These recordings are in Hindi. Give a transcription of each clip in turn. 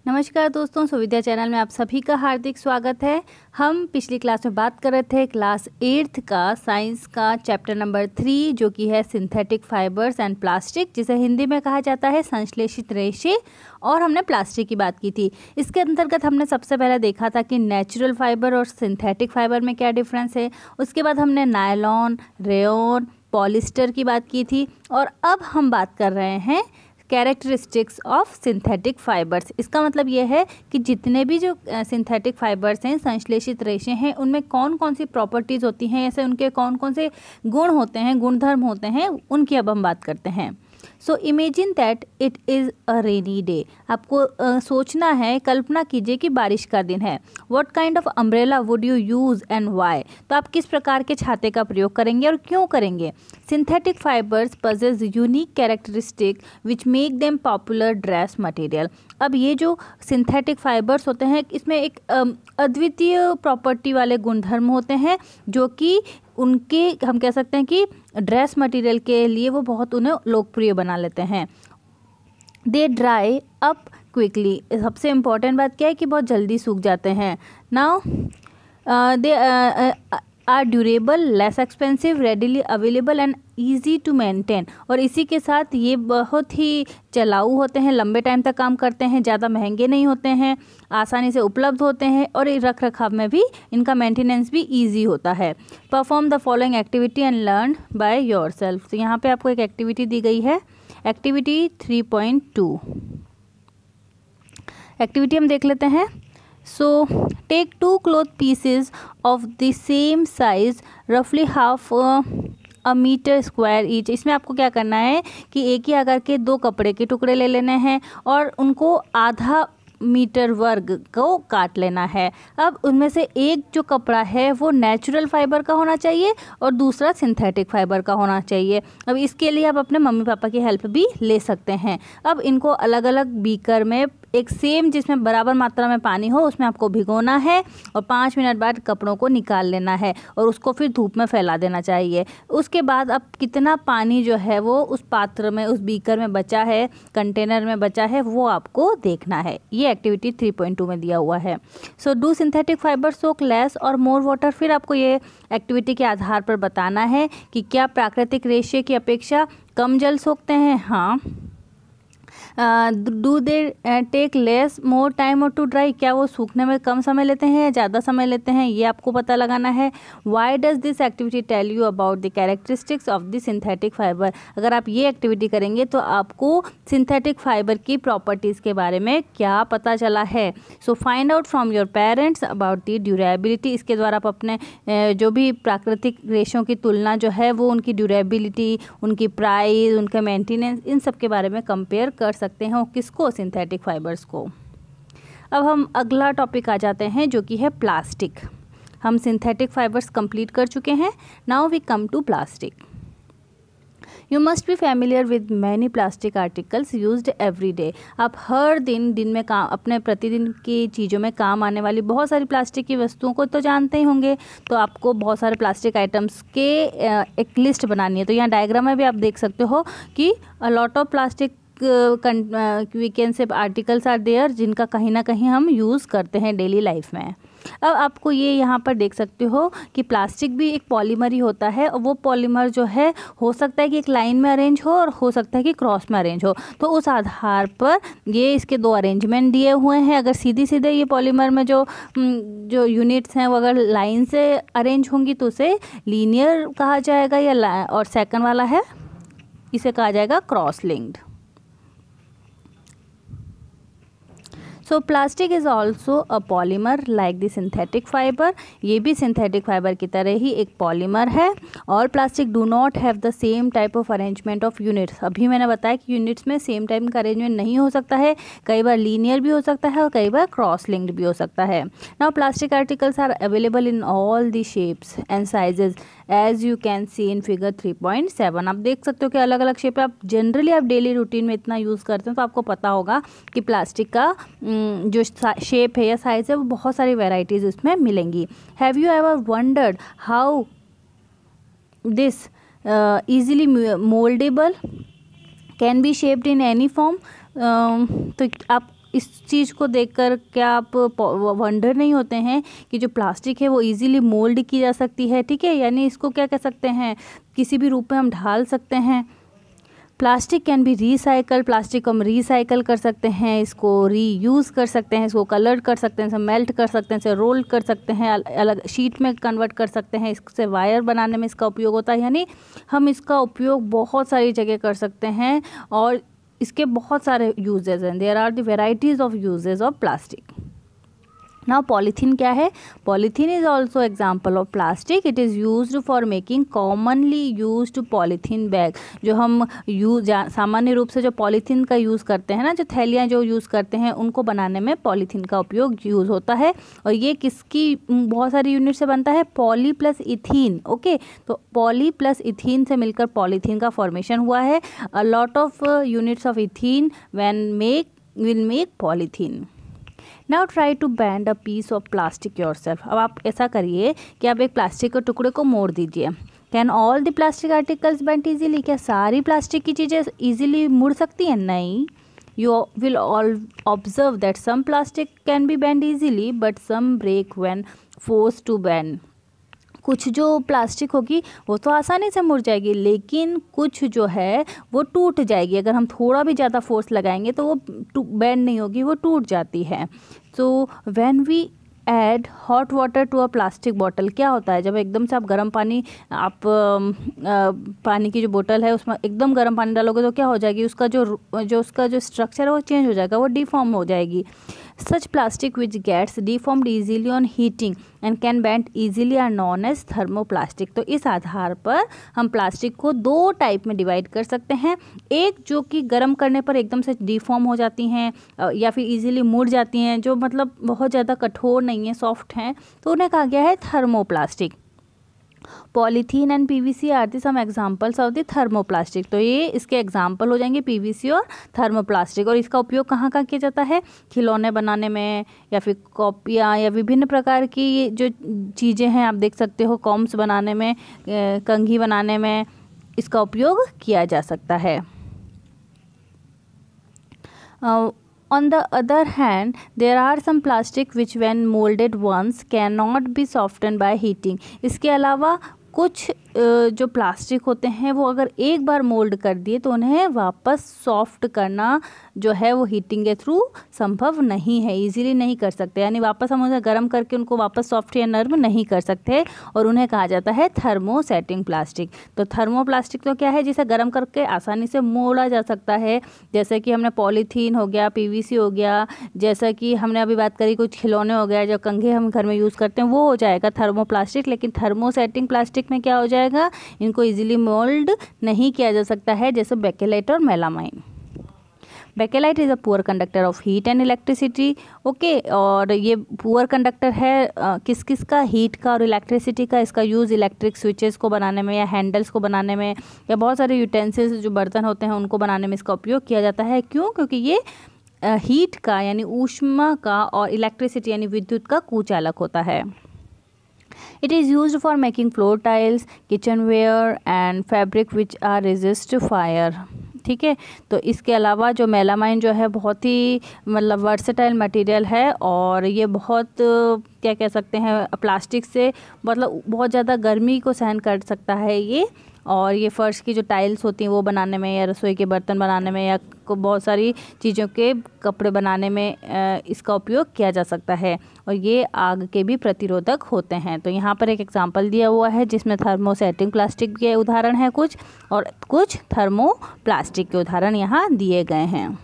नमस्कार दोस्तों, सुविद्या चैनल में आप सभी का हार्दिक स्वागत है। हम पिछली क्लास में बात कर रहे थे क्लास 8th का साइंस का चैप्टर नंबर 3 जो कि है सिंथेटिक फाइबर्स एंड प्लास्टिक, जिसे हिंदी में कहा जाता है संश्लेषित रेशे। और हमने प्लास्टिक की बात की थी। इसके अंतर्गत हमने सबसे पहले देखा था कि नेचुरल फाइबर और सिंथेटिक फाइबर में क्या डिफरेंस है। उसके बाद हमने नायलॉन, रेयॉन, पॉलिस्टर की बात की थी। और अब हम बात कर रहे हैं कैरेक्टरिस्टिक्स ऑफ सिंथेटिक फाइबर्स। इसका मतलब ये है कि जितने भी जो सिंथेटिक फाइबर्स हैं, संश्लेषित रेशे हैं, उनमें कौन कौन सी प्रॉपर्टीज़ होती हैं, ऐसे उनके कौन कौन से गुण होते हैं, गुणधर्म होते हैं, उनकी अब हम बात करते हैं। So imagine that it is a rainy day. आपको सोचना है, कल्पना कीजिए कि बारिश का दिन है। What kind of umbrella would you use and why. तो आप किस प्रकार के छाते का प्रयोग करेंगे और क्यों करेंगे। Synthetic fibres possess unique characteristic which make them popular dress material. अब ये जो सिंथेटिक फाइबर्स होते हैं, इसमें एक अद्वितीय प्रॉपर्टी वाले गुणधर्म होते हैं जो कि उनके हम कह सकते हैं कि ड्रेस मटेरियल के लिए वो बहुत उन्हें लोकप्रिय बना लेते हैं। They dry up quickly. सबसे इम्पॉर्टेंट बात क्या है कि बहुत जल्दी सूख जाते हैं। Now they are durable, less expensive, readily available and easy to maintain. और इसी के साथ ये बहुत ही चलाऊ होते हैं, लंबे टाइम तक काम करते हैं, ज़्यादा महंगे नहीं होते हैं, आसानी से उपलब्ध होते हैं और रख रखाव में भी इनका मेंटेनेंस भी ईजी होता है। Perform the following activity and learn by your self. तो यहाँ पे आपको एक एक्टिविटी दी गई है, एक्टिविटी 3.2। एक्टिविटी हम देख लेते हैं। So take 2 cloth pieces of the same size, roughly half a meter square each। इसमें आपको क्या करना है कि एक ही आकार के 2 कपड़े के टुकड़े ले लेने हैं और उनको आधा मीटर वर्ग को काट लेना है। अब उनमें से एक जो कपड़ा है वो नेचुरल फाइबर का होना चाहिए और दूसरा सिंथेटिक फाइबर का होना चाहिए। अब इसके लिए आप अपने मम्मी पापा की हेल्प भी ले सकते हैं। अब इनको अलग अलग बीकर में एक सेम जिसमें बराबर मात्रा में पानी हो उसमें आपको भिगोना है और 5 मिनट बाद कपड़ों को निकाल लेना है और उसको फिर धूप में फैला देना चाहिए। उसके बाद अब कितना पानी जो है वो उस पात्र में, उस बीकर में बचा है, कंटेनर में बचा है, वो आपको देखना है। ये एक्टिविटी 3.2 में दिया हुआ है। So do synthetic fibre soak less और मोर वाटर। फिर आपको ये एक्टिविटी के आधार पर बताना है कि क्या प्राकृतिक रेशे की अपेक्षा कम जल सोखते हैं। हाँ। Do they take less more time or to dry. क्या वो सूखने में कम समय लेते हैं या ज़्यादा समय लेते हैं, ये आपको पता लगाना है। Why does this activity tell you about the characteristics of the synthetic fibre. अगर आप ये एक्टिविटी करेंगे तो आपको सिंथेटिक फाइबर की प्रॉपर्टीज़ के बारे में क्या पता चला है। So find out from your parents about the durability. इसके द्वारा आप अपने जो भी प्राकृतिक रेशों की तुलना जो है वो उनकी ड्यूरेबिलिटी, उनकी प्राइस, उनका मेंटेनेंस, इन सब के बारे में कंपेयर कर सकते हैं। किसको? सिंथेटिक फाइबर्स को। अब हम अगला टॉपिक आ जाते हैं जो कि है प्लास्टिक। हम सिंथेटिक फाइबर्स कंप्लीट कर चुके हैं। Now we come to plastic. You must be familiar with many plastic articles used every day. आप हर दिन में काम, अपने प्रतिदिन की चीज़ों में काम आने वाली बहुत सारी प्लास्टिक की वस्तुओं को तो जानते ही होंगे। तो आपको बहुत सारे प्लास्टिक आइटम्स के एक लिस्ट बनानी है। तो यहाँ डायग्राम में भी आप देख सकते हो कि a lot of plastic we can say articles are there जिनका कहीं ना कहीं हम यूज़ करते हैं डेली लाइफ में। अब आपको ये यहाँ पर देख सकते हो कि प्लास्टिक भी एक पॉलीमर ही होता है और वो पॉलीमर जो है हो सकता है कि एक लाइन में अरेंज हो और हो सकता है कि क्रॉस में अरेंज हो। तो उस आधार पर ये इसके 2 अरेंजमेंट दिए हुए हैं। अगर सीधे सीधे ये पॉलीमर में जो यूनिट्स हैं वो अगर लाइन से अरेंज होंगी तो उसे लीनियर कहा जाएगा, या और सेकंड वाला है इसे कहा जाएगा cross linked. So plastic is also a polymer like the synthetic fibre. ये भी सिंथेटिक फाइबर की तरह ही एक पॉलीमर है। और plastic do not have the same type of arrangement of units. अभी मैंने बताया कि यूनिट्स में सेम टाइप का अरेंजमेंट नहीं हो सकता है, कई बार लीनियर भी हो सकता है और कई बार क्रॉस लिंक्ड भी हो सकता है। Now plastic articles are available in all the shapes and sizes as you can see in figure 3.7। आप देख सकते हो कि अलग अलग शेप आप जनरली आप डेली रूटीन में इतना यूज़ करते हैं तो आपको पता होगा कि प्लास्टिक का जो शेप है या साइज़ है वो बहुत सारी वेराइटीज़ उसमें मिलेंगी। Have you ever wondered how this easily moldable, can be shaped in any form। तो आप इस चीज़ को देखकर क्या आप वंडर नहीं होते हैं कि जो प्लास्टिक है वो इजीली मोल्ड की जा सकती है, ठीक है, यानी इसको क्या कह सकते हैं, किसी भी रूप में हम ढाल सकते हैं। Plastic can B recycle, plastic को हम रिसाइकल कर सकते हैं, इसको रीयूज़ कर सकते हैं, इसको कलर कर सकते हैं, इसे मेल्ट कर सकते हैं, इसे रोल कर सकते हैं, अलग शीट में कन्वर्ट कर सकते हैं, इससे वायर बनाने में इसका उपयोग होता है। यानी हम इसका उपयोग बहुत सारी जगह कर सकते हैं और इसके बहुत सारे यूजेज हैं। There are the varieties of uses of plastic. Now polythene क्या है? Polythene is also example of plastic. It is used for making commonly used polythene bag. जो हम सामान्य रूप से जो पॉलीथीन का यूज़ करते हैं ना, जो थैलियाँ जो यूज़ करते हैं, उनको बनाने में पॉलीथीन का उपयोग यूज़ होता है। और ये किसकी बहुत सारी यूनिट से बनता है? Poly plus ethene. ओके, तो पॉली प्लस इथीन से मिलकर पॉलीथीन का फॉर्मेशन हुआ है। A lot of units of ethene will make polythene. Now try to bend a piece of plastic yourself. अब आप ऐसा करिए कि आप एक प्लास्टिक के टुकड़े को मोड़ दीजिए। Can all the plastic articles bend easily? क्या सारी प्लास्टिक की चीज़ें इजीली मुड़ सकती हैं? नहीं। You will all observe that some plastic can be bend easily but some break when force to bend. कुछ जो प्लास्टिक होगी वो तो आसानी से मुड़ जाएगी, लेकिन कुछ जो है वो टूट जाएगी। अगर हम थोड़ा भी ज़्यादा फोर्स लगाएंगे तो वो बेंड नहीं होगी, वो टूट जाती है। So when we add hot water to a plastic bottle, क्या होता है जब एकदम से आप गर्म पानी, आप पानी की जो बोतल है उसमें एकदम गर्म पानी डालोगे तो क्या हो जाएगी, उसका जो स्ट्रक्चर है वो चेंज हो जाएगा, वो डिफॉर्म हो जाएगी। Such plastic which gets deformed easily on heating and can bend easily are known as thermoplastic. तो इस आधार पर हम प्लास्टिक को दो टाइप में डिवाइड कर सकते हैं। एक जो कि गर्म करने पर एकदम से डिफॉर्म हो जाती हैं या फिर इजीली मुड़ जाती हैं, जो मतलब बहुत ज़्यादा कठोर नहीं है, सॉफ्ट हैं, तो उन्हें कहा गया है thermoplastic. Polythene and PVC are the some examples of the thermoplastic. तो ये इसके एग्जाम्पल हो जाएंगे पीवीसी और थर्मोप्लास्टिक। और इसका उपयोग कहाँ कहाँ किया जाता है? खिलौने बनाने में, या फिर कॉपियाँ, या विभिन्न प्रकार की जो चीज़ें हैं आप देख सकते हो, कॉम्स बनाने में, कंघी बनाने में इसका उपयोग किया जा सकता है। On the other hand, there are some plastic which when molded once cannot be softened by heating. इसके अलावा कुछ जो प्लास्टिक होते हैं वो अगर एक बार मोल्ड कर दिए तो उन्हें वापस सॉफ्ट करना जो है वो हीटिंग के थ्रू संभव नहीं है, इजीली नहीं कर सकते। यानी वापस हम उन्हें गर्म करके उनको वापस सॉफ्ट या नर्म नहीं कर सकते, और उन्हें कहा जाता है थर्मोसेटिंग प्लास्टिक। तो थर्मोप्लास्टिक तो क्या है? जिसे गर्म करके आसानी से मोड़ा जा सकता है, जैसे कि हमने पॉलीथीन हो गया, पीवीसी हो गया, जैसा कि हमने अभी बात करी कुछ खिलौने हो गया, जो कंघे हम घर में यूज़ करते हैं, वो हो जाएगा थर्मोप्लास्टिक। लेकिन थर्मोसेटिंग प्लास्टिक में क्या हो जाएगा? इनको इजीली मोल्ड नहीं किया जा सकता है, जैसे बेकेलाइट और melamine. Bakelite is a poor conductor of heat and electricity. Okay, और ये पुअर कंडक्टर है किस किस का? हीट का और इलेक्ट्रिसिटी का। इसका यूज़ इलेक्ट्रिक स्विचेस को बनाने में, या हैंडल्स को बनाने में, या बहुत सारे यूटेंसिल्स जो बर्तन होते हैं उनको बनाने में इसका उपयोग किया जाता है। क्यों? क्योंकि ये हीट का यानी ऊष्मा का और इलेक्ट्रिसिटी यानी विद्युत का कुचालक होता है। It is used for making floor tiles, kitchenware and fabric which are resist fire. ठीक है, तो इसके अलावा जो मेलामाइन जो है बहुत ही मतलब वर्सेटाइल मटेरियल है, और ये बहुत क्या कह सकते हैं, प्लास्टिक से मतलब बहुत ज़्यादा गर्मी को सहन कर सकता है ये। और ये फ़र्श की जो टाइल्स होती हैं वो बनाने में, या रसोई के बर्तन बनाने में, या बहुत सारी चीज़ों के कपड़े बनाने में इसका उपयोग किया जा सकता है। और ये आग के भी प्रतिरोधक होते हैं। तो यहाँ पर एक एग्जांपल दिया हुआ है जिसमें थर्मोसेटिंग प्लास्टिक के उदाहरण हैं कुछ, और कुछ थर्मोप्लास्टिक के उदाहरण यहाँ दिए गए हैं।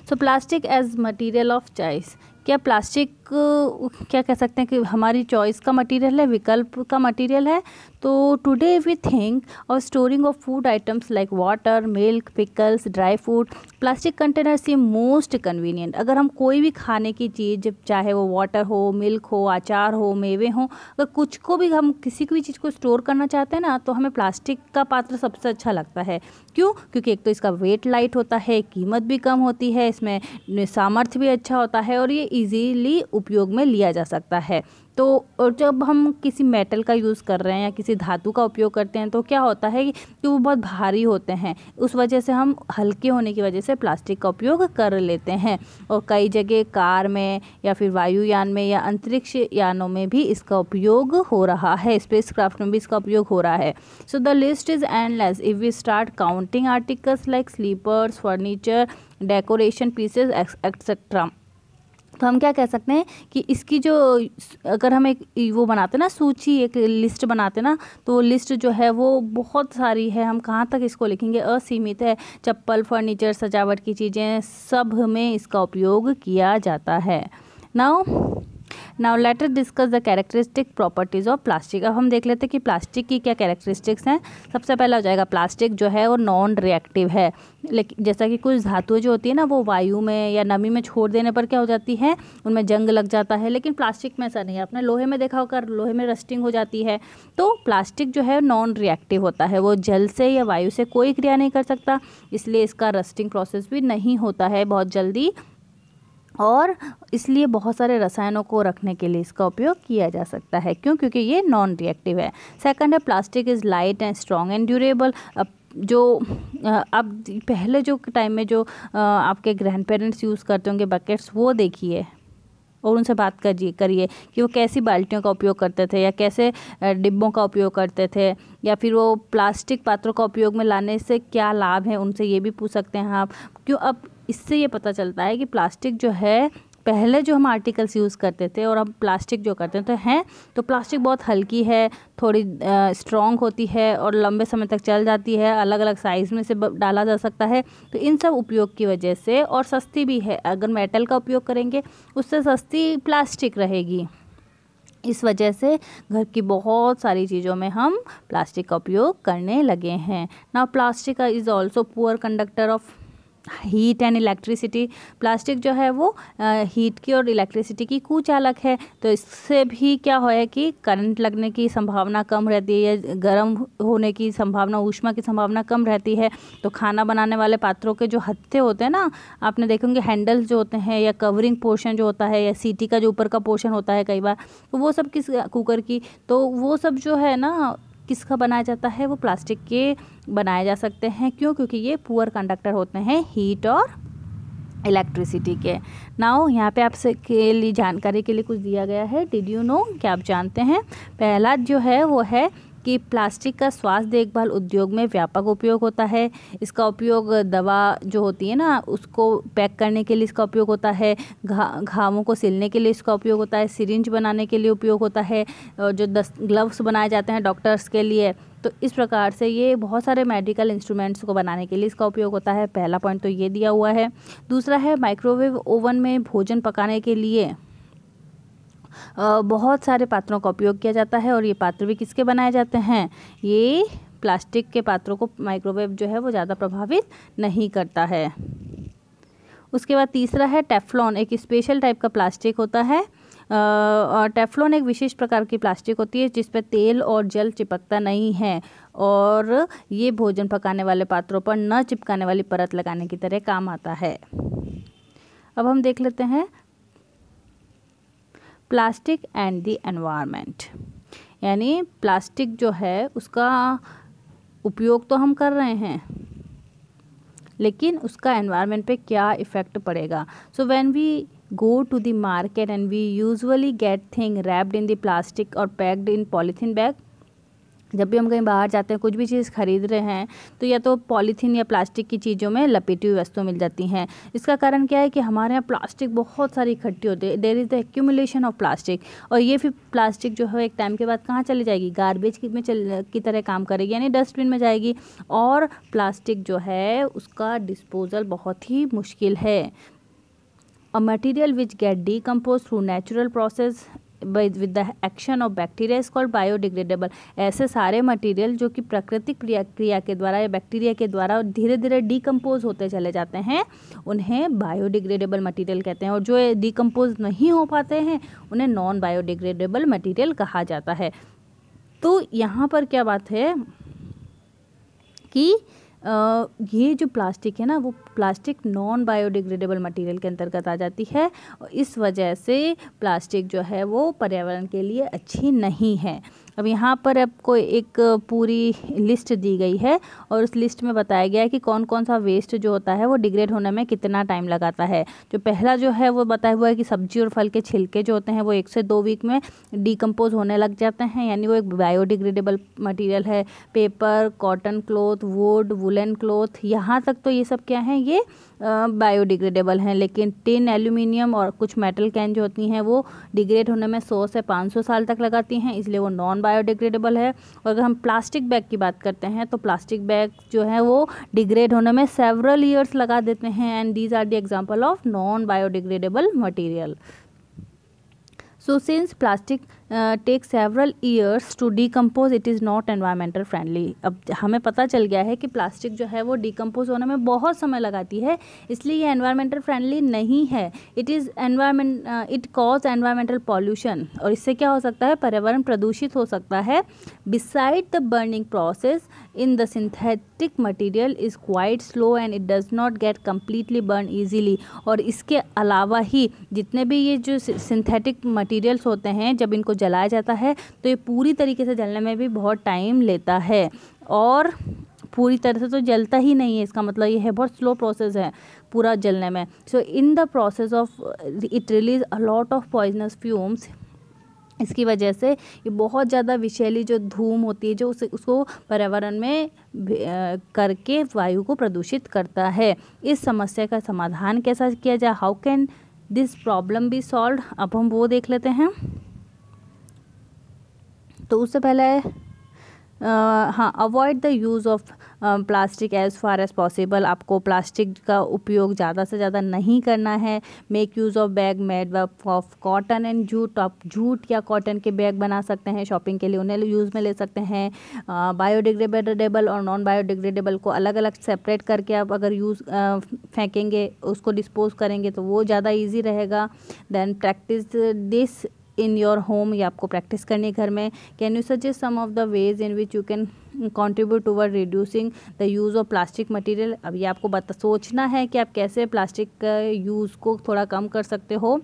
So plastic as material of choice. क्या प्लास्टिक क्या कह सकते हैं कि हमारी चॉइस का मटेरियल है, विकल्प का मटेरियल है? तो टुडे वी थिंक और storing of food items like water, milk, pickles, dry fruit, plastic container से मोस्ट कन्वीनियंट। अगर हम कोई भी खाने की चीज़, चाहे वो वाटर हो, मिल्क हो, अचार हो, मेवे हो, अगर कुछ को भी हम किसी भी चीज़ को स्टोर करना चाहते हैं ना, तो हमें प्लास्टिक का पात्र सबसे अच्छा लगता है। क्यों? क्योंकि एक तो इसका वेट लाइट होता है, कीमत भी कम होती है, इसमें सामर्थ्य भी अच्छा होता है, और ये इजीली उपयोग में लिया जा सकता है। तो और जब हम किसी मेटल का यूज़ कर रहे हैं या किसी धातु का उपयोग करते हैं तो क्या होता है कि वो बहुत भारी होते हैं, उस वजह से हम हल्के होने की वजह से प्लास्टिक का उपयोग कर लेते हैं। और कई जगह कार में या फिर वायुयान में या अंतरिक्ष यानों में भी इसका उपयोग हो रहा है, स्पेसक्राफ्ट में भी इसका उपयोग हो रहा है। So the list is endless if we start counting articles like slippers, furniture, decoration pieces etcetera. तो हम क्या कह सकते हैं कि इसकी जो, अगर हम एक वो बनाते ना सूची, एक लिस्ट बनाते ना, तो वो लिस्ट जो है वो बहुत सारी है। हम कहाँ तक इसको लिखेंगे, असीमित है। चप्पल, फर्नीचर, सजावट की चीज़ें, सब में इसका उपयोग किया जाता है। Now let us discuss the characteristic properties of plastic. अब हम देख लेते हैं कि प्लास्टिक की क्या कैरेक्टरिस्टिक्स हैं। सबसे पहला हो जाएगा प्लास्टिक जो है वो नॉन रिएक्टिव है। लेकिन जैसा कि कुछ धातुएं जो होती है ना वो वायु में या नमी में छोड़ देने पर क्या हो जाती है, उनमें जंग लग जाता है, लेकिन प्लास्टिक में ऐसा नहीं है। आपने लोहे में देखा होगा, लोहे में रस्टिंग हो जाती है। तो प्लास्टिक जो है नॉन रिएक्टिव होता है, वो जल से या वायु से कोई क्रिया नहीं कर सकता, इसलिए इसका रस्टिंग प्रोसेस भी नहीं होता है बहुत जल्दी, और इसलिए बहुत सारे रसायनों को रखने के लिए इसका उपयोग किया जा सकता है। क्यों? क्योंकि ये नॉन रिएक्टिव है। सेकंड है plastic is light and strong and durable. अब पहले जो टाइम में जो आपके ग्रैंड पेरेंट्स यूज़ करते होंगे बकेट्स, वो देखिए और उनसे बात करिए कि वो कैसी बाल्टियों का उपयोग करते थे या कैसे डिब्बों का उपयोग करते थे, या फिर वो प्लास्टिक पात्रों का उपयोग में लाने से क्या लाभ है, उनसे ये भी पूछ सकते हैं आप। क्यों? अब इससे ये पता चलता है कि प्लास्टिक जो है, पहले जो हम आर्टिकल्स यूज़ करते थे और अब प्लास्टिक जो करते हैं तो प्लास्टिक बहुत हल्की है, थोड़ी स्ट्रॉन्ग होती है और लंबे समय तक चल जाती है, अलग अलग साइज़ में से डाला जा सकता है। तो इन सब उपयोग की वजह से, और सस्ती भी है, अगर मेटल का उपयोग करेंगे उससे सस्ती प्लास्टिक रहेगी। इस वजह से घर की बहुत सारी चीज़ों में हम प्लास्टिक का उपयोग करने लगे हैं। Now plastic is also poor conductor of heat and electricity. Plastic जो है वो हीट की और इलेक्ट्रिसिटी की कुचालक है, तो इससे भी क्या है कि करंट लगने की संभावना कम रहती है, या गर्म होने की संभावना, ऊष्मा की संभावना कम रहती है। तो खाना बनाने वाले पात्रों के जो हत्थे होते हैं ना, आपने देखेंगे हैंडल्स जो होते हैं या कवरिंग पोर्शन जो होता है या सीटी का जो ऊपर का पोर्शन होता है कई बार, तो वो सब किस कुकर की, तो वो सब जो है ना किसका बनाया जाता है, वो प्लास्टिक के बनाए जा सकते हैं। क्यों? क्योंकि ये पुअर कंडक्टर होते हैं हीट और इलेक्ट्रिसिटी के। नाउ यहाँ पे आपसे के लिए जानकारी के लिए कुछ दिया गया है। डिड यू नो, क्या आप जानते हैं? पहला जो है वो है कि प्लास्टिक का स्वास्थ्य देखभाल उद्योग में व्यापक उपयोग होता है। इसका उपयोग दवा जो होती है ना उसको पैक करने के लिए इसका उपयोग होता है, घावों को सिलने के लिए इसका उपयोग होता है, सिरिंज बनाने के लिए उपयोग होता है, और जो ग्लव्स बनाए जाते हैं डॉक्टर्स के लिए, तो इस प्रकार से ये बहुत सारे मेडिकल इंस्ट्रूमेंट्स को बनाने के लिए इसका उपयोग होता है। पहला पॉइंट तो ये दिया हुआ है। दूसरा है माइक्रोवेव ओवन में भोजन पकाने के लिए बहुत सारे पात्रों का उपयोग किया जाता है, और ये पात्र भी किसके बनाए जाते हैं, ये प्लास्टिक के पात्रों को माइक्रोवेव जो है वो ज़्यादा प्रभावित नहीं करता है। उसके बाद तीसरा है टेफ्लॉन, एक स्पेशल टाइप का प्लास्टिक होता है। और टेफ्लॉन एक विशेष प्रकार की प्लास्टिक होती है जिस पर तेल और जल चिपकता नहीं है, और ये भोजन पकाने वाले पात्रों पर न चिपकाने वाली परत लगाने की तरह काम आता है। अब हम देख लेते हैं प्लास्टिक एंड द एनवायरनमेंट, यानी प्लास्टिक जो है उसका उपयोग तो हम कर रहे हैं, लेकिन उसका एनवायरनमेंट पे क्या इफ़ेक्ट पड़ेगा। So when we go to the market and we usually get thing wrapped in the plastic or packed in polythene bag। जब भी हम कहीं बाहर जाते हैं, कुछ भी चीज़ खरीद रहे हैं, तो या तो पॉलीथीन या प्लास्टिक की चीज़ों में लपेटी हुई वस्तु मिल जाती हैं। इसका कारण क्या है कि हमारे यहाँ प्लास्टिक बहुत सारी इकट्ठी होती है, there is the accumulation of plastic, और ये फिर प्लास्टिक जो है एक टाइम के बाद कहाँ चली जाएगी, गार्बेज की तरह काम करेगी, यानी डस्टबिन में जाएगी। और प्लास्टिक जो है उसका डिस्पोजल बहुत ही मुश्किल है। A material which get decomposed through natural process with the action of bacteria is called biodegradable। ऐसे सारे मटेरियल जो कि प्राकृतिक क्रिया के द्वारा या बैक्टीरिया के द्वारा धीरे धीरे डिकम्पोज होते चले जाते हैं, उन्हें बायोडिग्रेडेबल मटेरियल कहते हैं। और जो डिकम्पोज नहीं हो पाते हैं उन्हें नॉन बायोडिग्रेडेबल मटेरियल कहा जाता है। तो यहाँ पर क्या बात है कि ये जो प्लास्टिक है ना, वो प्लास्टिक नॉन बायोडिग्रेडेबल मटेरियल के अंतर्गत आ जाती है। इस वजह से प्लास्टिक जो है वो पर्यावरण के लिए अच्छी नहीं है। अब यहाँ पर आपको एक पूरी लिस्ट दी गई है और उस लिस्ट में बताया गया है कि कौन कौन सा वेस्ट जो होता है वो डिग्रेड होने में कितना टाइम लगाता है। जो पहला जो है वो बताया हुआ है कि सब्जी और फल के छिलके जो होते हैं वो 1 से 2 वीक में डिकम्पोज होने लग जाते हैं, यानी वो एक बायोडिग्रेडेबल मटेरियल है। Paper, cotton cloth, would, woollen cloth, यहाँ तक तो ये सब क्या हैं, ये बायोडिग्रेडेबल हैं। लेकिन टिन, एल्यूमिनियम और कुछ मेटल कैन जो होती हैं वो डिग्रेड होने में 100 से 500 साल तक लगाती हैं, इसलिए वो नॉन बायोडिग्रेडेबल है। और अगर हम प्लास्टिक बैग की बात करते हैं तो प्लास्टिक बैग जो है वो डिग्रेड होने में सेवरल ईयर्स लगा देते हैं, and these are the example of non biodegradable material. So since plastic takes several years to decompose, it is not environmental friendly। अब हमें पता चल गया है कि प्लास्टिक जो है वो डिकम्पोज होने में बहुत समय लगाती है, इसलिए ये एनवायरमेंटल फ्रेंडली नहीं है। इट कॉज एनवायरमेंटल पॉल्यूशन, और इससे क्या हो सकता है, पर्यावरण प्रदूषित हो सकता है। Beside the burning process in the synthetic material is quite slow and it does not get completely burn easily. और इसके अलावा ही जितने भी ये जो सिंथेटिक मटेरियल्स होते हैं, जब इनको जलाया जाता है तो ये पूरी तरीके से जलने में भी बहुत टाइम लेता है, और पूरी तरह से तो जलता ही नहीं है, इसका मतलब ये है बहुत स्लो प्रोसेस है पूरा जलने में। So in the process of it release a lot of poisonous fumes. इसकी वजह से ये बहुत ज़्यादा विषैली जो धूम होती है जो उसको पर्यावरण में करके वायु को प्रदूषित करता है। इस समस्या का समाधान कैसा किया जाए, how can this problem be solve, अब हम वो देख लेते हैं। तो उससे पहले हाँ, avoid the use of plastic as far as possible. आपको प्लास्टिक का उपयोग ज़्यादा से ज़्यादा नहीं करना है। Make use of bag made of cotton and jute. आप जूट या कॉटन के बैग बना सकते हैं, शॉपिंग के लिए उन्हें यूज़ में ले सकते हैं। बायोडिग्रेडेबल और नॉन बायोडिग्रेडेबल को अलग अलग सेपरेट करके आप अगर फेंकेंगे, उसको डिस्पोज करेंगे तो वो ज़्यादा ईजी रहेगा। Then practice this in your home, ये आपको प्रैक्टिस करनी घर में। Can you suggest some of the ways in which you can contribute toward reducing the use of plastic material. अब ये आपको सोचना है कि आप कैसे प्लास्टिक का यूज़ को थोड़ा कम कर सकते हो।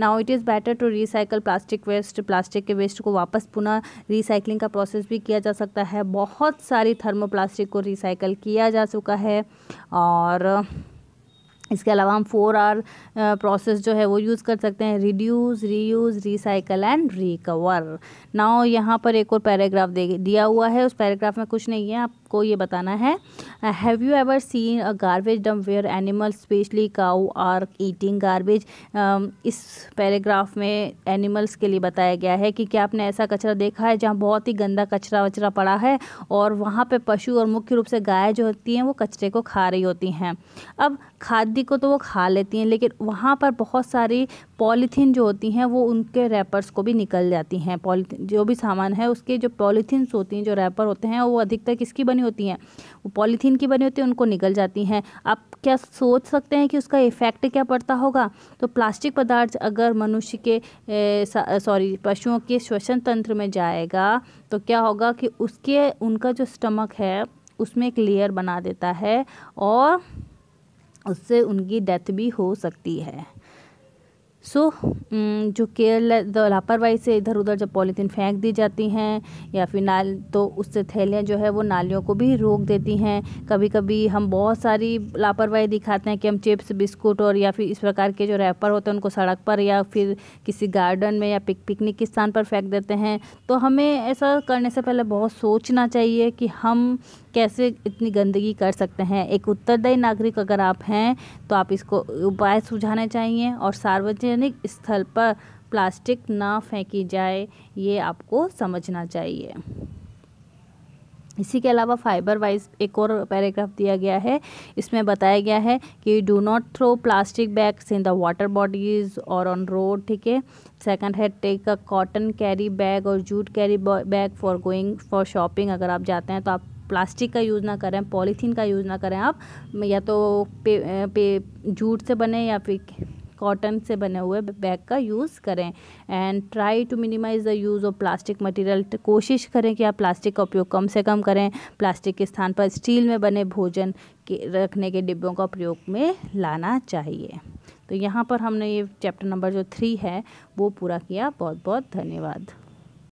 Now it is better to recycle plastic waste. Plastic के वेस्ट को वापस पुनः रिसाइकलिंग का प्रोसेस भी किया जा सकता है। बहुत सारी थर्मोप्लास्टिक को रिसाइकल किया जा चुका है, और इसके अलावा हम 4R प्रोसेस जो है वो यूज़ कर सकते हैं, reduce, reuse, recycle and recover. Now यहाँ पर एक और पैराग्राफ दिया हुआ है, उस पैराग्राफ में कुछ नहीं है, आपको ये बताना है। Have you ever seen a garbage dump where animals specially cow are eating garbage. इस पैराग्राफ में एनिमल्स के लिए बताया गया है कि क्या आपने ऐसा कचरा देखा है जहाँ बहुत ही गंदा कचरा वचरा पड़ा है और वहाँ पे पशु और मुख्य रूप से गाय जो होती हैं वो कचरे को खा रही होती हैं। अब खाद्य को तो वो खा लेती हैं, लेकिन वहाँ पर बहुत सारी पॉलीथीन जो होती हैं वो उनके रैपर्स को भी निकल जाती हैं। पॉलीथीन जो भी सामान है उसके जो पॉलीथीन्स होती हैं, जो रैपर होते हैं, वो अधिकतर किसकी बनी होती हैं, वो पॉलीथीन की बनी होती है, उनको निकल जाती हैं। आप क्या सोच सकते हैं कि उसका इफ़ेक्ट क्या पड़ता होगा। तो प्लास्टिक पदार्थ अगर मनुष्य के पशुओं के श्वसन तंत्र में जाएगा तो क्या होगा कि उनका जो स्टमक है उसमें एक लेयर बना देता है और उससे उनकी डेथ भी हो सकती है। जो लापरवाही से इधर उधर जब पॉलीथीन फेंक दी जाती हैं या फिर तो उससे थैलियाँ जो है वो नालियों को भी रोक देती हैं। कभी कभी हम बहुत सारी लापरवाही दिखाते हैं कि हम चिप्स, बिस्कुट और या फिर इस प्रकार के जो रैपर होते हैं उनको सड़क पर या फिर किसी गार्डन में या पिकनिक के स्थान पर फेंक देते हैं। तो हमें ऐसा करने से पहले बहुत सोचना चाहिए कि हम कैसे इतनी गंदगी कर सकते हैं। एक उत्तरदायी नागरिक अगर आप हैं तो आप इसको उपाय सुझाने चाहिए और सार्वजनिक स्थल पर प्लास्टिक ना फेंकी जाए, ये आपको समझना चाहिए। इसी के अलावा फाइबर वाइज एक और पैराग्राफ दिया गया है, इसमें बताया गया है कि do not throw plastic bags in the water bodies और ऑन रोड। ठीक है। सेकंड है take a cotton carry bag और jute carry bag for going for shopping. अगर आप जाते हैं तो आप प्लास्टिक का यूज़ ना करें, पॉलीथीन का यूज़ ना करें, आप या तो जूट से बने या फिर कॉटन से बने हुए बैग का यूज़ करें। And try to minimise the use of plastic material, कोशिश करें कि आप प्लास्टिक का उपयोग कम से कम करें। प्लास्टिक के स्थान पर स्टील में बने भोजन के रखने के डिब्बों का प्रयोग में लाना चाहिए। तो यहाँ पर हमने ये चैप्टर नंबर जो 3 है वो पूरा किया। बहुत बहुत धन्यवाद।